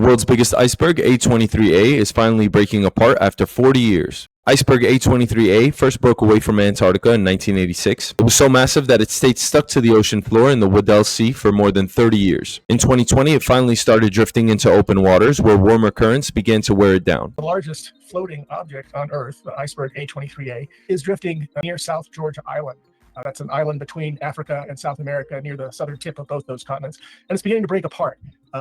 world's biggest iceberg, A23A, is finally breaking apart after 40 years. Iceberg A23A first broke away from Antarctica in 1986. It was so massive that it stayed stuck to the ocean floor in the Weddell Sea for more than 30 years. In 2020, it finally started drifting into open waters where warmer currents began to wear it down. The largest floating object on Earth, the Iceberg A23A, is drifting near South Georgia Island. That's an island between Africa and South America near the southern tip of both those continents. And it's beginning to break apart.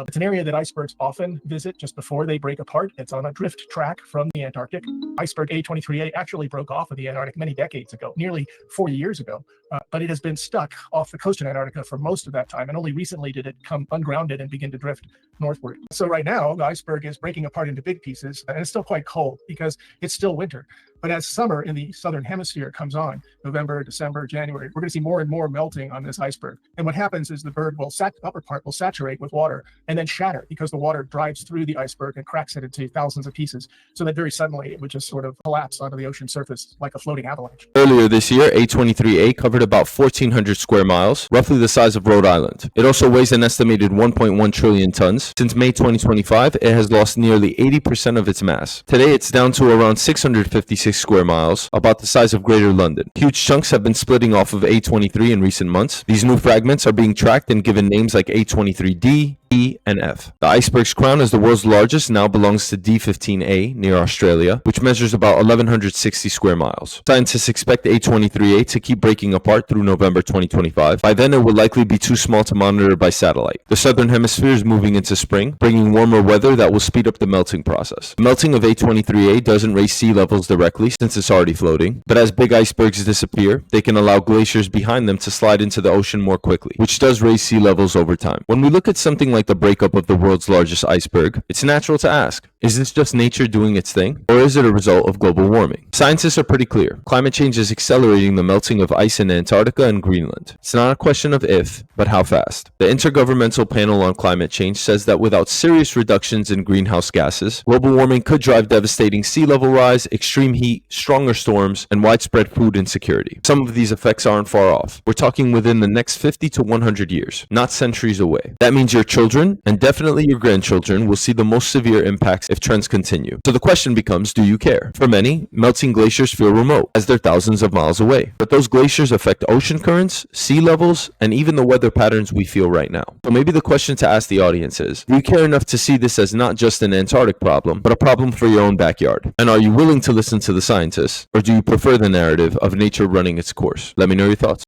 It's an area that icebergs often visit just before they break apart. It's on a drift track from the Antarctic. Iceberg A23A actually broke off of the Antarctic many decades ago, nearly 40 years ago. But it has been stuck off the coast of Antarctica for most of that time. And only recently did it come ungrounded and begin to drift northward. So right now, the iceberg is breaking apart into big pieces. And it's still quite cold because it's still winter. But as summer in the southern hemisphere comes on, November, December, January, we're going to see more and more melting on this iceberg. And what happens is the upper part will saturate with water and then shatter because the water drives through the iceberg and cracks it into thousands of pieces. So that very suddenly it would just sort of collapse onto the ocean surface like a floating avalanche. Earlier this year, A23A covered about 1,400 square miles, roughly the size of Rhode Island. It also weighs an estimated 1.1 trillion tons. Since May 2025, it has lost nearly 80% of its mass. Today, it's down to around 656 square miles, about the size of Greater London. Huge chunks have been splitting off of A23 in recent months. These new fragments are being tracked and given names like A23D, E, and F. The iceberg's crown as the world's largest now belongs to D15A near Australia, which measures about 1,160 square miles. Scientists expect A23A to keep breaking apart through November 2025. By then, it will likely be too small to monitor by satellite. The southern hemisphere is moving into spring, bringing warmer weather that will speed up the melting process. The melting of A23A doesn't raise sea levels directly since it's already floating, but as big icebergs disappear, they can allow glaciers behind them to slide into the ocean more quickly, which does raise sea levels over time. When we look at something like the breakup of the world's largest iceberg, it's natural to ask, is this just nature doing its thing, or is it a result of global warming? Scientists are pretty clear. Climate change is accelerating the melting of ice in Antarctica and Greenland. It's not a question of if, but how fast. The Intergovernmental Panel on Climate Change says that without serious reductions in greenhouse gases, global warming could drive devastating sea level rise, extreme heat, stronger storms, and widespread food insecurity. Some of these effects aren't far off. We're talking within the next 50 to 100 years, not centuries away. That means your children, and definitely your grandchildren, will see the most severe impacts if trends continue. So the question becomes, do you care? For many, melting glaciers feel remote, as they're thousands of miles away. But those glaciers affect ocean currents, sea levels, and even the weather patterns we feel right now. So maybe the question to ask the audience is, do you care enough to see this as not just an Antarctic problem, but a problem for your own backyard? And are you willing to listen to the scientists, or do you prefer the narrative of nature running its course? Let me know your thoughts.